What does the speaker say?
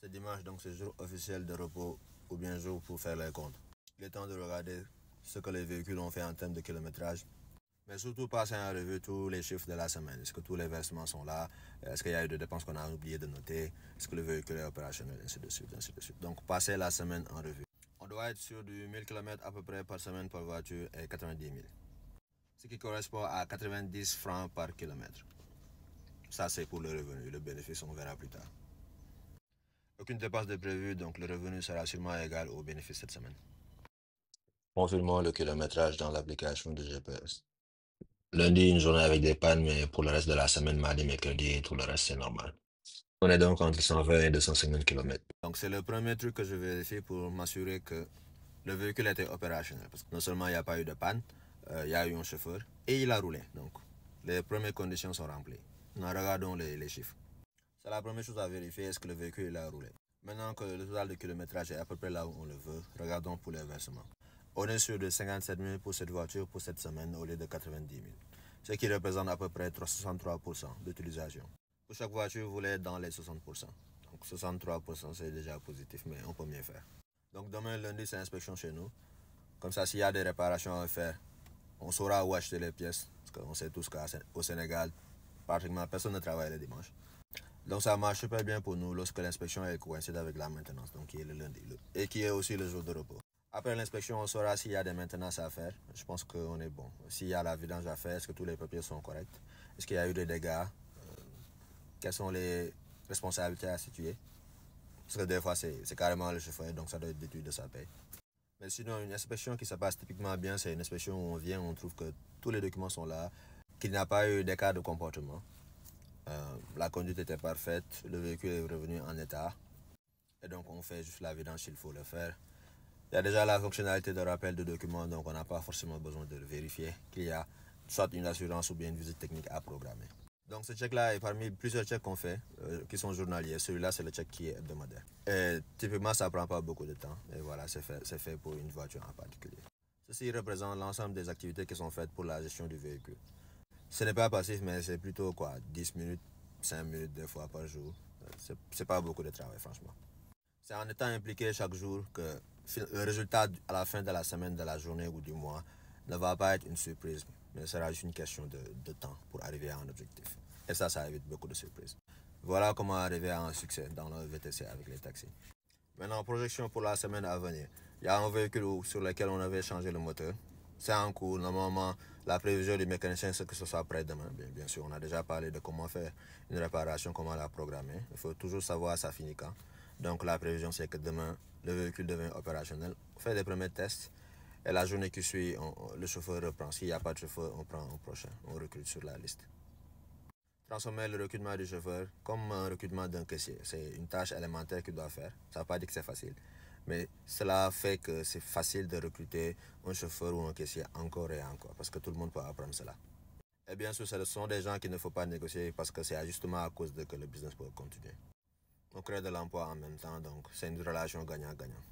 C'est dimanche, donc c'est jour officiel de repos ou bien jour pour faire les comptes. Il est temps de regarder ce que les véhicules ont fait en termes de kilométrage, mais surtout passer en revue tous les chiffres de la semaine. Est-ce que tous les versements sont là? Est-ce qu'il y a eu des dépenses qu'on a oublié de noter? Est-ce que le véhicule est opérationnel? Ainsi de suite, ainsi de suite. Donc passer la semaine en revue. On doit être sur du 1000 km à peu près par semaine par voiture et 90 000. Ce qui correspond à 90 francs par kilomètre. Ça, c'est pour le revenu. Le bénéfice, on verra plus tard. Aucune dépense de prévue, donc le revenu sera sûrement égal au bénéfice cette semaine. Confirmons le kilométrage dans l'application de GPS. Lundi, une journée avec des pannes, mais pour le reste de la semaine, mardi, mercredi, tout le reste, c'est normal. On est donc entre 120 et 250 km. Donc c'est le premier truc que je vérifie pour m'assurer que le véhicule était opérationnel. Parce que non seulement il n'y a pas eu de panne, il y a eu un chauffeur et il a roulé. Donc les premières conditions sont remplies. Nous regardons les chiffres. C'est la première chose à vérifier, est-ce que le véhicule a roulé. Maintenant que le total de kilométrage est à peu près là où on le veut, regardons pour les versements. On est sur de 57 000 pour cette voiture pour cette semaine au lieu de 90 000, ce qui représente à peu près 63% d'utilisation. Pour chaque voiture, vous voulez être dans les 60%. Donc 63% c'est déjà positif, mais on peut mieux faire. Donc demain lundi, c'est inspection chez nous. Comme ça, s'il y a des réparations à faire, on saura où acheter les pièces. Parce qu'on sait tous qu'au Sénégal, pratiquement personne ne travaille le dimanche. Donc ça marche super bien pour nous lorsque l'inspection est coïncide avec la maintenance, donc qui est le lundi, et qui est aussi le jour de repos. Après l'inspection, on saura s'il y a des maintenances à faire. Je pense qu'on est bon. S'il y a la vidange à faire, est-ce que tous les papiers sont corrects? Est-ce qu'il y a eu des dégâts? Quelles sont les responsabilités à situer? Parce que des fois, c'est carrément le chauffeur, donc ça doit être déduit de sa paye. Mais sinon, une inspection qui se passe typiquement bien, c'est une inspection où on vient, on trouve que tous les documents sont là, qu'il n'y a pas eu d'écart de comportement. La conduite était parfaite, le véhicule est revenu en état. Et donc on fait juste la vidange s'il faut le faire. Il y a déjà la fonctionnalité de rappel de documents, donc on n'a pas forcément besoin de le vérifier qu'il y a soit une assurance ou bien une visite technique à programmer. Donc ce check-là est parmi plusieurs checks qu'on fait, qui sont journaliers. Celui-là, c'est le check qui est hebdomadaire. Et typiquement, ça ne prend pas beaucoup de temps. Et voilà, c'est fait pour une voiture en particulier. Ceci représente l'ensemble des activités qui sont faites pour la gestion du véhicule. Ce n'est pas passif, mais c'est plutôt quoi, 10 minutes, 5 minutes, 2 fois par jour. C'est pas beaucoup de travail, franchement. C'est en étant impliqué chaque jour que le résultat à la fin de la semaine, de la journée ou du mois ne va pas être une surprise, mais sera juste une question de temps pour arriver à un objectif. Et ça évite beaucoup de surprises. Voilà comment arriver à un succès dans le VTC avec les taxis. Maintenant, projection pour la semaine à venir. Il y a un véhicule sur lequel on avait changé le moteur. C'est en cours. Normalement, la prévision du mécanicien, c'est que ce soit prêt demain. Bien sûr, on a déjà parlé de comment faire une réparation, comment la programmer. Il faut toujours savoir ça finit quand. Donc la prévision, c'est que demain, le véhicule devient opérationnel. On fait les premiers tests. Et la journée qui suit, le chauffeur reprend. S'il n'y a pas de chauffeur, on prend un prochain. On recrute sur la liste. Transformer le recrutement du chauffeur comme un recrutement d'un caissier. C'est une tâche élémentaire qu'il doit faire. Ça ne veut pas dire que c'est facile. Mais cela fait que c'est facile de recruter un chauffeur ou un caissier encore et encore. Parce que tout le monde peut apprendre cela. Et bien sûr, ce sont des gens qu'il ne faut pas négocier parce que c'est justement à cause de que le business peut continuer. On crée de l'emploi en même temps, donc c'est une relation gagnant-gagnant.